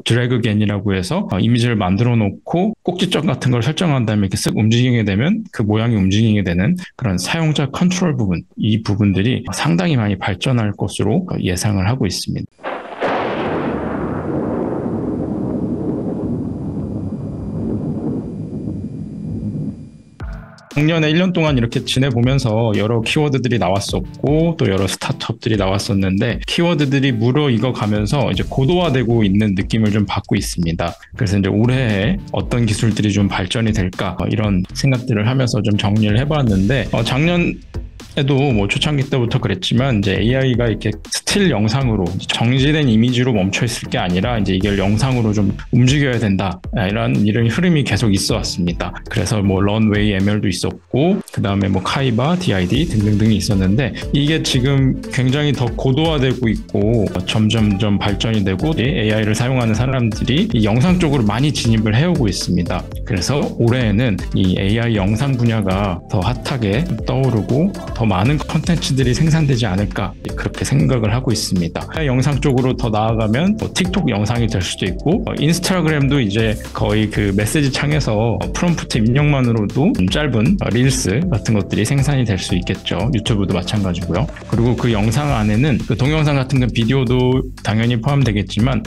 드래그겐이라고 해서 이미지를 만들어 놓고 꼭지점 같은 걸 설정한 다음에 이렇게 쓱 움직이게 되면 그 모양이 움직이게 되는 그런 사용자 컨트롤 부분, 이 부분들이 상당히 많이 발전할 것으로 예상을 하고 있습니다. 작년에 1년 동안 이렇게 지내보면서 여러 키워드들이 나왔었고 또 여러 스타트업들이 나왔었는데 키워드들이 물어 익어가면서 이제 고도화되고 있는 느낌을 좀 받고 있습니다. 그래서 이제 올해에 어떤 기술들이 좀 발전이 될까 이런 생각들을 하면서 좀 정리를 해봤는데 작년에도 뭐 초창기 때부터 그랬지만 이제 AI가 이렇게 스틸 영상으로 정지된 이미지로 멈춰 있을 게 아니라 이제 이걸 영상으로 좀 움직여야 된다 이런 흐름이 계속 있어 왔습니다. 그래서 뭐 런웨이 ML도 있었고 그 다음에 뭐 카이바, DID 등등등이 있었는데 이게 지금 굉장히 더 고도화되고 있고 점점점 발전이 되고 AI를 사용하는 사람들이 이 영상 쪽으로 많이 진입을 해오고 있습니다. 그래서 올해에는 이 AI 영상 분야가 더 핫하게 떠오르고 더 많은 콘텐츠들이 생산되지 않을까 그렇게 생각을 하고 있습니다. 영상 쪽으로 더 나아가면 틱톡 영상이 될 수도 있고 인스타그램도 이제 거의 그 메시지 창에서 프롬프트 입력만으로도 짧은 릴스 같은 것들이 생산이 될 수 있겠죠. 유튜브도 마찬가지고요. 그리고 그 영상 안에는 그 동영상 같은 건 비디오도 당연히 포함되겠지만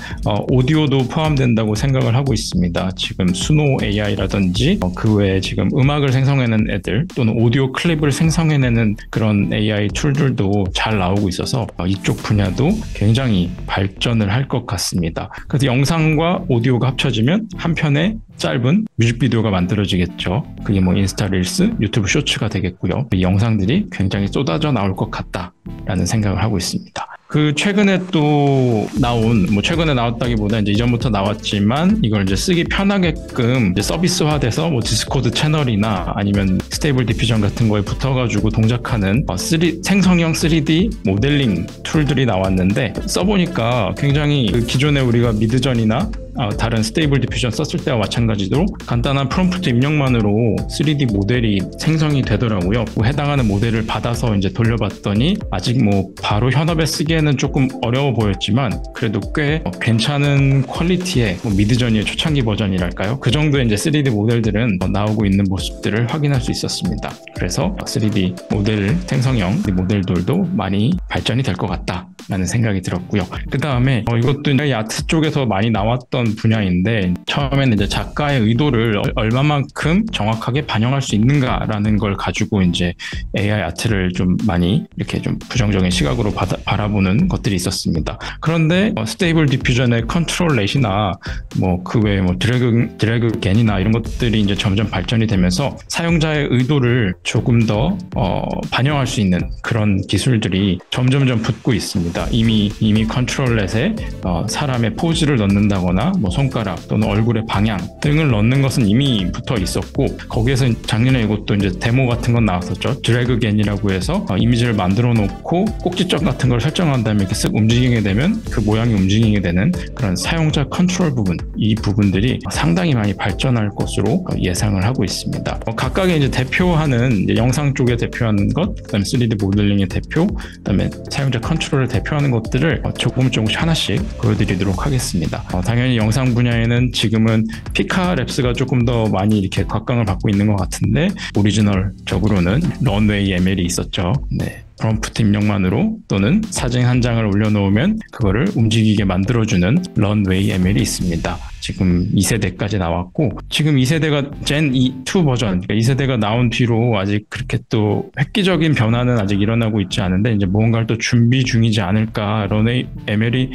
오디오도 포함된다고 생각을 하고 있습니다. 지금 수노 AI라든지 그 외에 지금 음악을 생성해내는 애들 또는 오디오 클립을 생성해내는 그런 AI 툴들도 잘 나오고 있어서 이쪽 분야도 굉장히 발전을 할 것 같습니다. 그래서 영상과 오디오가 합쳐지면 한 편의 짧은 뮤직비디오가 만들어지겠죠. 그게 뭐 인스타 릴스, 유튜브 쇼츠가 되겠고요. 이 영상들이 굉장히 쏟아져 나올 것 같다라는 생각을 하고 있습니다. 그 최근에 또 나온 최근에 나왔다기보다 이제 이전부터 나왔지만 이걸 이제 쓰기 편하게끔 이제 서비스화돼서 뭐 디스코드 채널이나 아니면 스테이블 디퓨전 같은 거에 붙어가지고 동작하는 생성형 3D 모델링 툴들이 나왔는데 써보니까 굉장히 그 기존에 우리가 미드전이나 다른 스테이블 디퓨전 썼을 때와 마찬가지로 간단한 프롬프트 입력만으로 3D 모델이 생성이 되더라고요. 해당하는 모델을 받아서 이제 돌려봤더니 아직 뭐 바로 현업에 쓰기에는 조금 어려워 보였지만 그래도 꽤 괜찮은 퀄리티의 미드전이의 초창기 버전이랄까요? 그 정도의 이제 3D 모델들은 나오고 있는 모습들을 확인할 수 있었습니다. 그래서 3D 모델 생성형 모델들도 많이 발전이 될 것 같다라는 생각이 들었고요. 그 다음에 이것도 이제 아트 쪽에서 많이 나왔던 분야인데 처음에는 이제 작가의 의도를 얼마만큼 정확하게 반영할 수 있는가라는 걸 가지고 이제 AI 아트를 좀 많이 이렇게 좀 부정적인 시각으로 바라보는 것들이 있었습니다. 그런데 스테이블 디퓨전의 컨트롤렛이나 뭐 그 외에 뭐 드래그겐이나 이런 것들이 이제 점점 발전이 되면서 사용자의 의도를 조금 더 반영할 수 있는 그런 기술들이 점점점 붙고 있습니다. 이미 컨트롤렛에 사람의 포즈를 넣는다거나 뭐 손가락 또는 얼굴의 방향 등을 넣는 것은 이미 붙어 있었고 거기에서 작년에 이것도 이제 데모 같은 건 나왔었죠. 드래그겐이라고 해서 이미지를 만들어 놓고 꼭지점 같은 걸 설정한 다음에 이렇게 쓱 움직이게 되면 그 모양이 움직이게 되는 그런 사용자 컨트롤 부분, 이 부분들이 상당히 많이 발전할 것으로 예상을 하고 있습니다. 각각의 이제 대표하는 이제 영상 쪽에 대표하는 것, 그다음에 3D 모델링의 대표, 그다음에 사용자 컨트롤을 대표하는 것들을 조금씩 하나씩 보여드리도록 하겠습니다. 당연히 영상 분야에는 지금은 피카랩스가 조금 더 많이 이렇게 곽광을 받고 있는 것 같은데 오리지널적으로는 런웨이 ML이 있었죠. 네. 프롬프트 입력만으로 또는 사진 한 장을 올려놓으면 그거를 움직이게 만들어주는 런웨이 ML이 있습니다. 지금 2세대까지 나왔고 지금 2세대가 젠 2 버전, 그러니까 2세대가 나온 뒤로 아직 그렇게 또 획기적인 변화는 아직 일어나고 있지 않은데 이제 무언가를 또 준비 중이지 않을까. 런웨이 ML이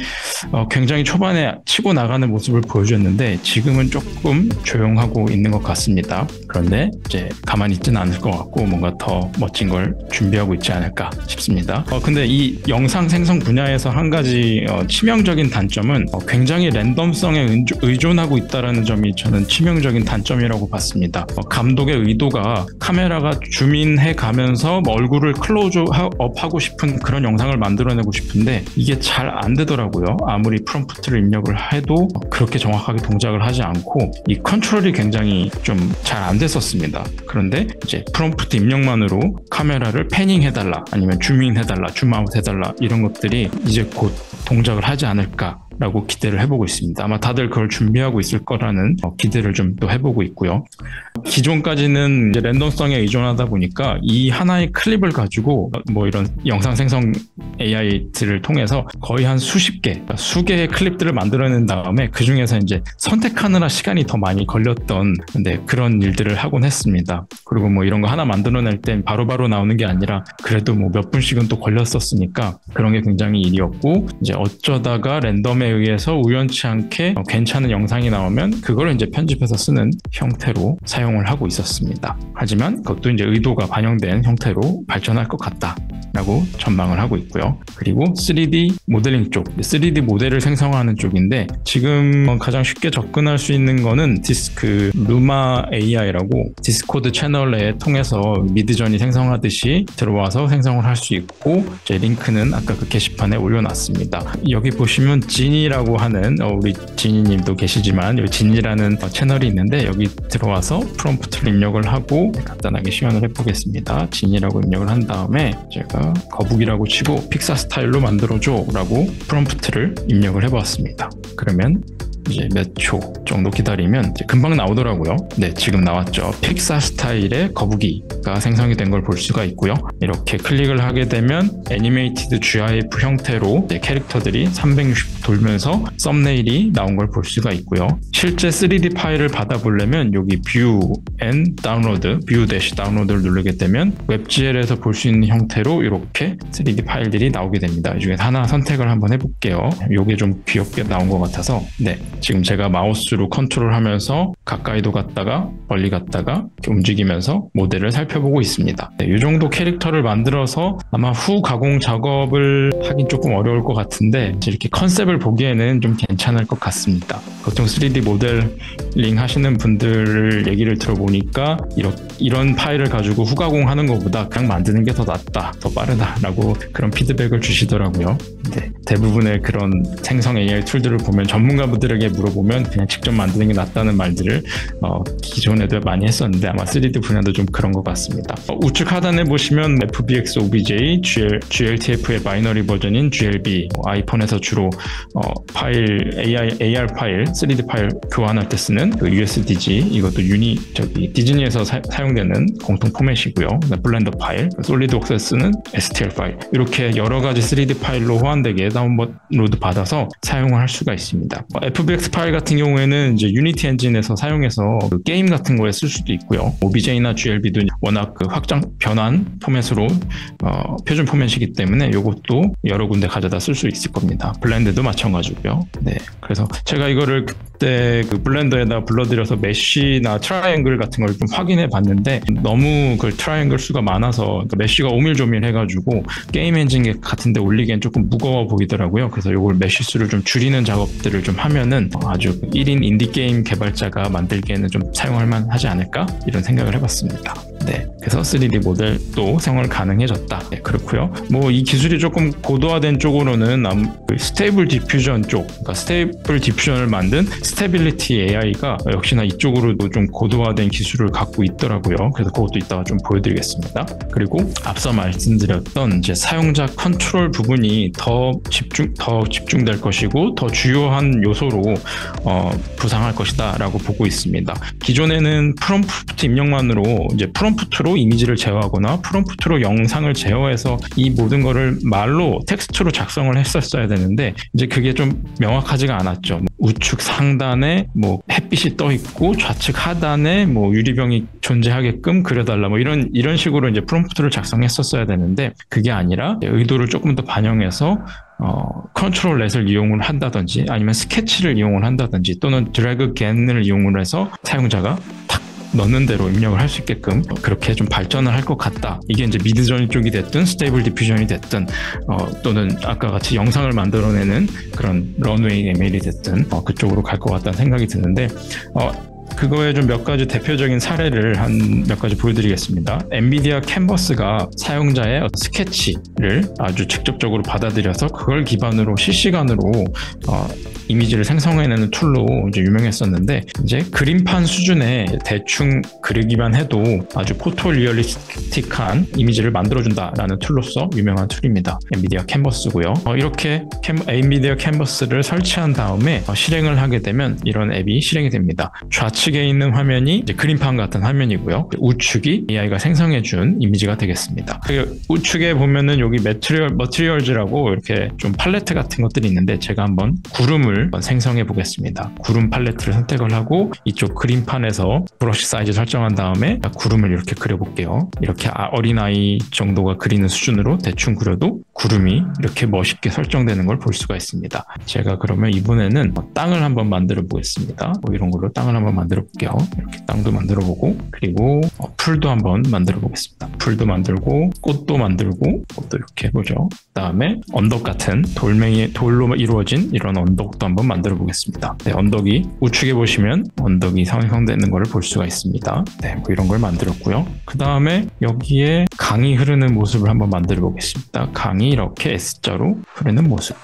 굉장히 초반에 치고 나가는 모습을 보여줬는데 지금은 조금 조용하고 있는 것 같습니다. 그런데 이제 가만히 있지는 않을 것 같고 뭔가 더 멋진 걸 준비하고 있지 않을까 싶습니다. 근데 이 영상 생성 분야에서 한 가지 치명적인 단점은 굉장히 랜덤성에 의존하고 있다는 점이 저는 치명적인 단점이라고 봤습니다. 감독의 의도가 카메라가 줌인해 가면서 얼굴을 클로즈업 하고 싶은 그런 영상을 만들어내고 싶은데 이게 잘 안 되더라고요. 아무리 프롬프트를 입력을 해도 그렇게 정확하게 동작을 하지 않고 이 컨트롤이 굉장히 좀 잘 안 됐었습니다. 그런데 이제 프롬프트 입력만으로 카메라를 패닝해달라 아니면 줌인 해달라, 줌아웃 해달라 이런 것들이 이제 곧 동작을 하지 않을까 라고 기대를 해보고 있습니다. 아마 다들 그걸 준비하고 있을 거라는 기대를 좀 또 해보고 있고요. 기존까지는 이제 랜덤성에 의존하다 보니까 이 하나의 클립을 가지고 뭐 이런 영상 생성 AI들을 통해서 거의 한 수십 개, 수 개의 클립들을 만들어낸 다음에 그 중에서 이제 선택하느라 시간이 더 많이 걸렸던 그런 일들을 하곤 했습니다. 그리고 뭐 이런 거 하나 만들어낼 땐 바로바로 나오는 게 아니라 그래도 뭐 몇 분씩은 또 걸렸었으니까 그런 게 굉장히 일이었고, 이제 어쩌다가 랜덤에 의해서 우연치 않게 괜찮은 영상이 나오면 그걸 이제 편집해서 쓰는 형태로 사용을 하고 있었습니다. 하지만 그것도 이제 의도가 반영된 형태로 발전할 것 같다라고 전망을 하고 있고요. 그리고 3D 모델링 쪽, 3D 모델을 생성하는 쪽인데 지금 가장 쉽게 접근할 수 있는 거는 디스크 루마 AI라고 디스코드 채널에 통해서 미드전이 생성하듯이 들어와서 생성을 할 수 있고, 제 링크는 아까 그 게시판에 올려놨습니다. 여기 보시면 진이라고 하는 우리 진이님도 계시지만 여기 진이라는 채널이 있는데 여기 들어와서 프롬프트를 입력을 하고 간단하게 시연을 해보겠습니다. 진이라고 입력을 한 다음에 제가 거북이라고 치고 픽사 스타일로 만들어줘 라고 프롬프트를 입력을 해보았습니다. 그러면 이제 몇 초 정도 기다리면 이제 금방 나오더라고요. 네, 지금 나왔죠. 픽사 스타일의 거북이가 생성이 된 걸 볼 수가 있고요. 이렇게 클릭을 하게 되면 애니메이티드 GIF 형태로 캐릭터들이 360 돌면서 썸네일이 나온 걸 볼 수가 있고요. 실제 3D 파일을 받아보려면 여기 View and Download, View 대시 다운로드를 누르게 되면 웹GL에서 볼 수 있는 형태로 이렇게 3D 파일들이 나오게 됩니다. 이 중에 하나 선택을 한번 해볼게요. 이게 좀 귀엽게 나온 것 같아서, 네, 지금 제가 마우스로 컨트롤하면서 가까이도 갔다가 멀리 갔다가 이렇게 움직이면서 모델을 살펴보고 있습니다. 네, 이 정도 캐릭터를 만들어서 아마 후 가공 작업을 하긴 조금 어려울 것 같은데 이렇게 컨셉을 보기에는 좀 괜찮을 것 같습니다. 보통 3D 모델링 하시는 분들 얘기를 들어보니까 이런 파일을 가지고 후 가공하는 것보다 그냥 만드는 게 더 낫다, 더 빠르다라고 그런 피드백을 주시더라고요. 네, 대부분의 그런 생성 AI 툴들을 보면 전문가분들에게 물어보면 그냥 직접 만드는 게 낫다는 말들을 기존에도 많이 했었는데 아마 3D 분야도 좀 그런 것 같습니다. 우측 하단에 보시면 FBX OBJ, GLTF의 바이너리 버전인 GLB, 아이폰에서 주로 파일 AR 파일, 3D 파일 교환할 때 쓰는 그 USDG, 이것도 디즈니에서 사용되는 공통 포맷이고요. 블렌더 파일, 솔리드웍스에 쓰는 STL 파일, 이렇게 여러 가지 3D 파일로 호환되게 다운로드 받아서 사용을 할 수가 있습니다. FBX 파일 같은 경우에는 이제 유니티 엔진에서 사용해서 그 게임 같은 거에 쓸 수도 있고요. OBJ나 GLB도 워낙 그 확장 변환 포맷으로 표준 포맷이기 때문에 이것도 여러 군데 가져다 쓸 수 있을 겁니다. 블렌드도 마찬가지고요. 네, 그래서 제가 이거를 그때 그 블렌더에다 불러들여서 메쉬나 트라이앵글 같은 걸 좀 확인해 봤는데 너무 그 트라이앵글 수가 많아서 그러니까 메쉬가 오밀조밀 해가지고 게임 엔진 같은 데 올리기엔 조금 무거워 보이더라고요. 그래서 이걸 메쉬 수를 좀 줄이는 작업들을 좀 하면은 아주 1인 인디게임 개발자가 만들기에는 좀 사용할 만하지 않을까, 이런 생각을 해봤습니다. 네, 그래서 3D 모델도 사용을 가능해졌다. 네, 그렇고요. 뭐 이 기술이 조금 고도화된 쪽으로는 스테이블 디퓨전 쪽, 그러니까 스테이블 디퓨전을 만든 스테빌리티 AI가 역시나 이쪽으로도 좀 고도화된 기술을 갖고 있더라고요. 그래서 그것도 이따가 좀 보여드리겠습니다. 그리고 앞서 말씀드렸던 이제 사용자 컨트롤 부분이 더 집중될 것이고 더 주요한 요소로 부상할 것이다라고 보고 있습니다. 기존에는 프롬프트 입력만으로 이제 프롬프트로 이미지를 제어하거나 프롬프트로 영상을 제어해서 이 모든 거를 말로 텍스트로 작성을 했었어야 되는데 이제 그게 좀 명확하지가 않았죠. 우측 상단에 뭐 햇빛이 떠 있고 좌측 하단에 뭐 유리병이 존재하게끔 그려달라, 뭐 이런 식으로 이제 프롬프트를 작성했었어야 되는데 그게 아니라 의도를 조금 더 반영해서 컨트롤 넷을 이용을 한다든지 아니면 스케치를 이용을 한다든지 또는 드래그 겐을 이용을 해서 사용자가 탁 넣는 대로 입력을 할 수 있게끔 그렇게 좀 발전을 할 것 같다. 이게 이제 미드저니 쪽이 됐든 스테이블 디퓨전이 됐든 또는 아까 같이 영상을 만들어내는 그런 런웨이 ML이 됐든 그쪽으로 갈 것 같다는 생각이 드는데 그거에 좀 몇 가지 대표적인 사례를 한 몇 가지 보여드리겠습니다. 엔비디아 캔버스가 사용자의 스케치를 아주 직접적으로 받아들여서 그걸 기반으로 실시간으로 이미지를 생성해내는 툴로 이제 유명했었는데, 이제 그림판 수준의 대충 그리기만 해도 아주 포토리얼리스틱한 이미지를 만들어준다라는 툴로서 유명한 툴입니다. 엔비디아 캔버스고요. 이렇게 엔비디아 캔버스를 설치한 다음에 실행을 하게 되면 이런 앱이 실행이 됩니다. 좌측에 있는 화면이 이제 그림판 같은 화면이고요. 우측이 AI가 생성해준 이미지가 되겠습니다. 우측에 보면은 여기 머티리얼즈라고 이렇게 좀 팔레트 같은 것들이 있는데, 제가 한번 구름을 생성해 보겠습니다. 구름 팔레트를 선택을 하고 이쪽 그림판에서 브러쉬 사이즈 설정한 다음에 구름을 이렇게 그려볼게요. 이렇게 어린아이 정도가 그리는 수준으로 대충 그려도 구름이 이렇게 멋있게 설정되는 걸 볼 수가 있습니다. 제가 그러면 이번에는 땅을 한번 만들어 보겠습니다. 이런 걸로 땅을 한번 만들어 볼게요. 이렇게 땅도 만들어 보고, 그리고 풀도 한번 만들어 보겠습니다. 풀도 만들고, 꽃도 만들고, 꽃도 이렇게 해보죠. 그 다음에 언덕 같은 돌로 이루어진 이런 언덕도 한번 만들어 보겠습니다. 네, 언덕이 우측에 보시면 언덕이 생성되는 걸 볼 수가 있습니다. 네, 뭐 이런 걸 만들었고요. 그 다음에 여기에 강이 흐르는 모습을 한번 만들어 보겠습니다. 강이 이렇게 S자로 흐르는 모습.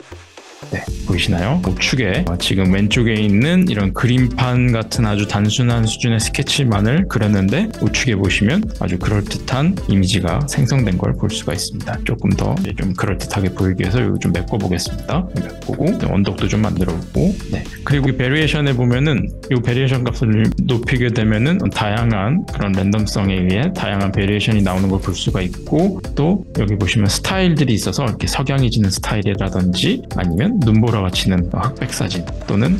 네, 보이시나요? 우측에 지금 왼쪽에 있는 이런 그림판 같은 아주 단순한 수준의 스케치만을 그렸는데, 우측에 보시면 아주 그럴듯한 이미지가 생성된 걸 볼 수가 있습니다. 조금 더 좀 그럴듯하게 보이기 위해서 이거 좀 메꿔 보겠습니다. 메꾸고 언덕도 좀 만들어 보고, 네. 그리고 이 베리에이션에 보면은 이 베리에이션 값을 높이게 되면은 다양한 그런 랜덤성에 의해 다양한 베리에이션이 나오는 걸 볼 수가 있고, 또 여기 보시면 스타일들이 있어서 이렇게 석양이 지는 스타일이라든지, 아니면 눈보라가 치는 흑백 사진, 또는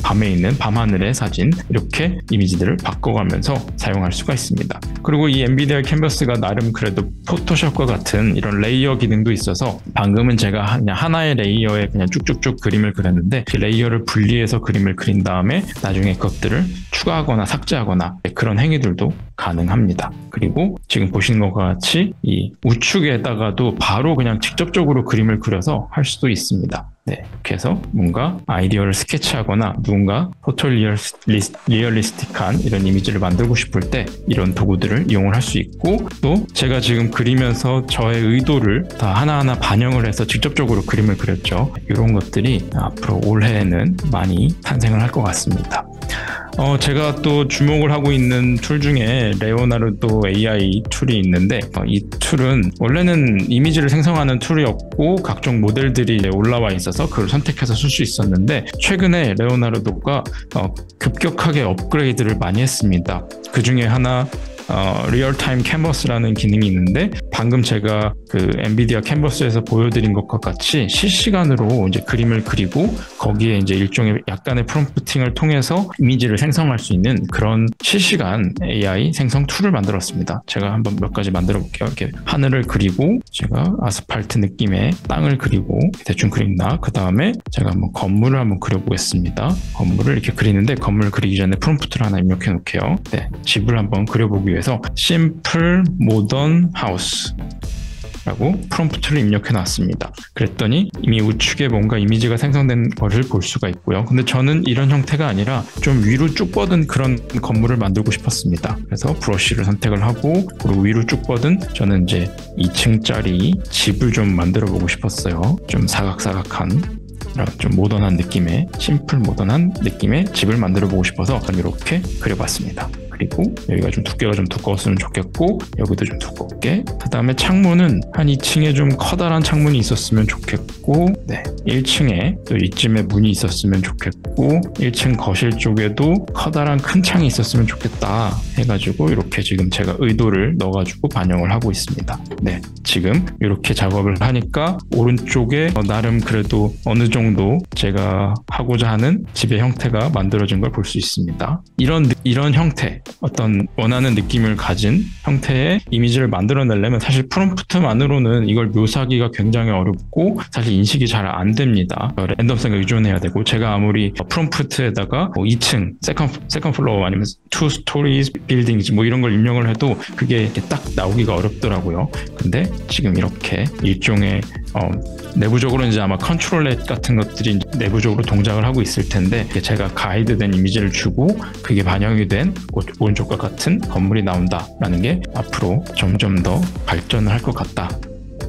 밤에 있는 밤하늘의 사진, 이렇게 이미지들을 바꿔가면서 사용할 수가 있습니다. 그리고 이 엔비디아 캔버스가 나름 그래도 포토샵과 같은 이런 레이어 기능도 있어서, 방금은 제가 그냥 하나의 레이어에 그냥 쭉쭉쭉 그림을 그렸는데, 그 레이어를 분리해서 그림을 그린 다음에 나중에 그것들을 추가하거나 삭제하거나 그런 행위들도 가능합니다. 그리고 지금 보시는 것과 같이 이 우측에다가도 바로 그냥 직접적으로 그림을 그려서 할 수도 있습니다. 네, 이렇게 해서 뭔가 아이디어를 스케치하거나 누군가 포토리얼리스틱한 이런 이미지를 만들고 싶을 때 이런 도구들을 이용을 할 수 있고, 또 제가 지금 그리면서 저의 의도를 다 하나하나 반영을 해서 직접적으로 그림을 그렸죠. 이런 것들이 앞으로 올해에는 많이 탄생을 할 것 같습니다. 제가 또 주목을 하고 있는 툴 중에 레오나르도 AI 툴이 있는데, 이 툴은 원래는 이미지를 생성하는 툴이었고 각종 모델들이 올라와 있어서 그걸 선택해서 쓸 수 있었는데, 최근에 레오나르도가 급격하게 업그레이드를 많이 했습니다. 그 중에 하나 리얼타임 캔버스라는 기능이 있는데, 방금 제가 그 엔비디아 캔버스에서 보여드린 것과 같이 실시간으로 이제 그림을 그리고 거기에 이제 일종의 약간의 프롬프팅을 통해서 이미지를 생성할 수 있는 그런 실시간 AI 생성 툴을 만들었습니다. 제가 한번 몇 가지 만들어 볼게요. 이렇게 하늘을 그리고, 제가 아스팔트 느낌의 땅을 그리고 대충 그린다. 그 다음에 제가 한번 건물을 한번 그려보겠습니다. 건물을 이렇게 그리는데, 건물 그리기 전에 프롬프트를 하나 입력해 놓을게요. 네, 집을 한번 그려보기 위해서 심플 모던 하우스 라고 프롬프트를 입력해 놨습니다. 그랬더니 이미 우측에 뭔가 이미지가 생성된 것을 볼 수가 있고요. 근데 저는 이런 형태가 아니라 좀 위로 쭉 뻗은 그런 건물을 만들고 싶었습니다. 그래서 브러쉬를 선택을 하고, 그리고 위로 쭉 뻗은, 저는 이제 2층짜리 집을 좀 만들어 보고 싶었어요. 좀 사각사각한, 좀 모던한 느낌의, 심플 모던한 느낌의 집을 만들어 보고 싶어서 이렇게 그려봤습니다. 그리고 여기가 좀 두께가 좀 두꺼웠으면 좋겠고, 여기도 좀 두껍게. 그 다음에 창문은 한 2층에 좀 커다란 창문이 있었으면 좋겠고, 네, 1층에 또 이쯤에 문이 있었으면 좋겠고, 1층 거실 쪽에도 커다란 큰 창이 있었으면 좋겠다 해가지고 이렇게 지금 제가 의도를 넣어가지고 반영을 하고 있습니다. 네, 지금 이렇게 작업을 하니까 오른쪽에 나름 그래도 어느 정도 제가 하고자 하는 집의 형태가 만들어진 걸 볼 수 있습니다. 이런 형태, 어떤 원하는 느낌을 가진 형태의 이미지를 만들어내려면 사실 프롬프트만으로는 이걸 묘사하기가 굉장히 어렵고, 사실 인식이 잘 잘 안 됩니다. 랜덤성에 의존해야 되고, 제가 아무리 프롬프트에다가 2층, 세컨 플로어 아니면 2 stories buildings 뭐 이런 걸 입력을 해도 그게 딱 나오기가 어렵더라고요. 근데 지금 이렇게 일종의 내부적으로 이제 아마 컨트롤렛 같은 것들이 내부적으로 동작을 하고 있을 텐데, 제가 가이드된 이미지를 주고 그게 반영이 된 오른쪽과 같은 건물이 나온다라는 게 앞으로 점점 더 발전을 할 것 같다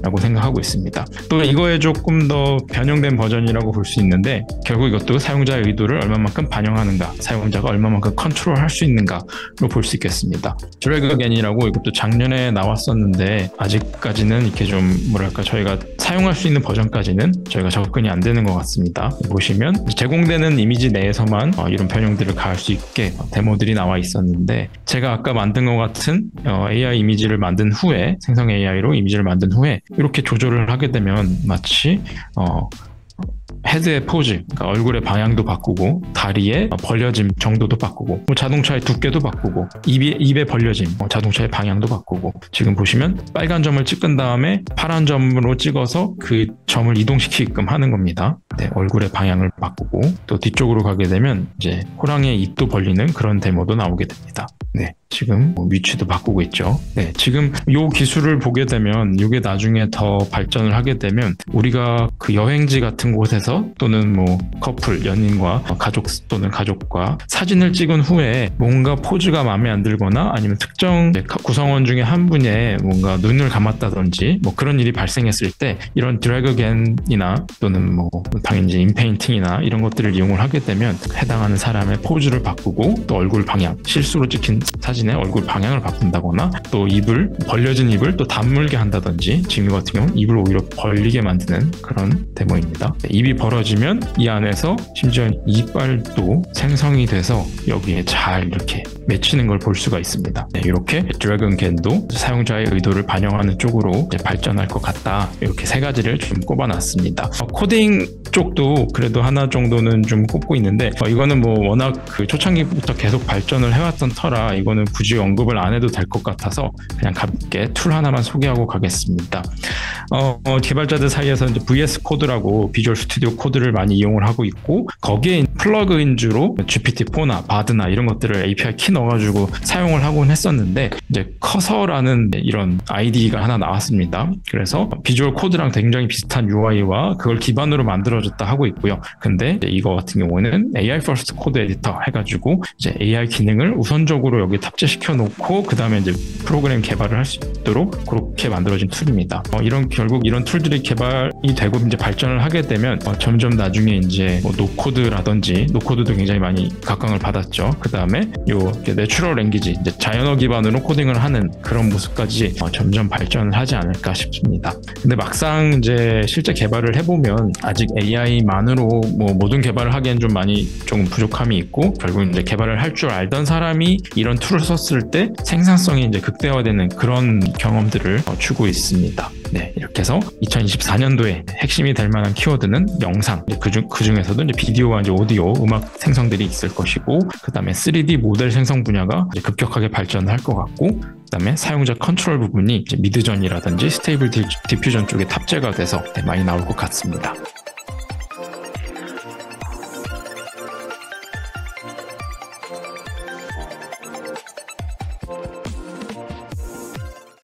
라고 생각하고 있습니다. 또 이거에 조금 더 변형된 버전이라고 볼 수 있는데, 결국 이것도 사용자의 의도를 얼마만큼 반영하는가, 사용자가 얼마만큼 컨트롤할 수 있는가로 볼 수 있겠습니다. 드래그 어게인이라고 이것도 작년에 나왔었는데 아직까지는 이렇게 좀 뭐랄까 저희가 사용할 수 있는 버전까지는 저희가 접근이 안 되는 것 같습니다. 보시면 제공되는 이미지 내에서만 이런 변형들을 가할 수 있게 데모들이 나와 있었는데, 제가 아까 만든 것 같은 AI 이미지를 만든 후에, 생성 AI로 이미지를 만든 후에 이렇게 조절을 하게 되면 마치 헤드의 포즈, 그러니까 얼굴의 방향도 바꾸고, 다리의 벌려짐 정도도 바꾸고, 자동차의 두께도 바꾸고, 입의 벌려짐, 자동차의 방향도 바꾸고, 지금 보시면 빨간 점을 찍은 다음에 파란 점으로 찍어서 그 점을 이동시키게끔 하는 겁니다. 네, 얼굴의 방향을 바꾸고, 또 뒤쪽으로 가게 되면 이제 호랑이의 입도 벌리는 그런 데모도 나오게 됩니다. 네, 지금 위치도 바꾸고 있죠. 네, 지금 이 기술을 보게 되면, 이게 나중에 더 발전을 하게 되면 우리가 그 여행지 같은 곳에서 또는 뭐 커플, 연인과 가족 또는 가족과 사진을 찍은 후에 뭔가 포즈가 마음에 안 들거나 아니면 특정 구성원 중에 한 분의 뭔가 눈을 감았다든지 뭐 그런 일이 발생했을 때, 이런 드래그 겐이나 또는 뭐 당연히 인페인팅이나 이런 것들을 이용을 하게 되면 해당하는 사람의 포즈를 바꾸고, 또 얼굴 방향, 실수로 찍힌 사진의 얼굴 방향을 바꾼다거나, 또 입을, 벌려진 입을 또 다물게 한다든지, 지금 같은 경우는 입을 오히려 벌리게 만드는 그런 데모입니다. 입이 벌어지면 이 안에서 심지어 이빨도 생성이 돼서 여기에 잘 이렇게 맺히는 걸 볼 수가 있습니다. 네, 이렇게 드래곤 겐도 사용자의 의도를 반영하는 쪽으로 이제 발전할 것 같다. 이렇게 세 가지를 좀 꼽아놨습니다. 코딩 쪽도 그래도 하나 정도는 좀 꼽고 있는데, 이거는 뭐 워낙 그 초창기부터 계속 발전을 해왔던 터라 이거는 굳이 언급을 안 해도 될 것 같아서 그냥 가볍게 툴 하나만 소개하고 가겠습니다. 개발자들 사이에서 이제 VS 코드라고 비주얼 스튜디오 코드를 많이 이용을 하고 있고, 거기에 플러그인주로 GPT-4나 바드나 이런 것들을 API 키 넣어가지고 사용을 하곤 했었는데, 이제 커서라는 이런 IDE가 하나 나왔습니다. 그래서 비주얼 코드랑 굉장히 비슷한 UI와 그걸 기반으로 만들어졌다 하고 있고요. 근데 이거 같은 경우는 AI First Code Editor 해가지고 이제 AI 기능을 우선적으로 여기 탑재시켜 놓고 그 다음에 이제 프로그램 개발을 할 수 있도록 그렇게 만들어진 툴입니다. 결국 이런 툴들이 개발이 되고 이제 발전을 하게 되면 점점 나중에 이제 뭐 노코드라든지, 노코드도 굉장히 많이 각광을 받았죠. 그 다음에 요 내추럴 랭귀지, 이제 자연어 기반으로 코딩을 하는 그런 모습까지 점점 발전을 하지 않을까 싶습니다. 근데 막상 이제 실제 개발을 해보면 아직 AI만으로 뭐 모든 개발을 하기엔 좀 많이 조금 부족함이 있고, 결국 이제 개발을 할 줄 알던 사람이 이런 툴을 썼을 때 생산성이 이제 극대화되는 그런 경험들을 주고 있습니다. 네, 이렇게 해서 2024년도에 핵심이 될 만한 키워드는 영상, 그 중에서도 이제 비디오와 이제 오디오, 음악 생성들이 있을 것이고, 그 다음에 3D 모델 생성 분야가 이제 급격하게 발전을 할 것 같고, 그 다음에 사용자 컨트롤 부분이 이제 미드전이라든지 스테이블 디퓨전 쪽에 탑재가 돼서 많이 나올 것 같습니다.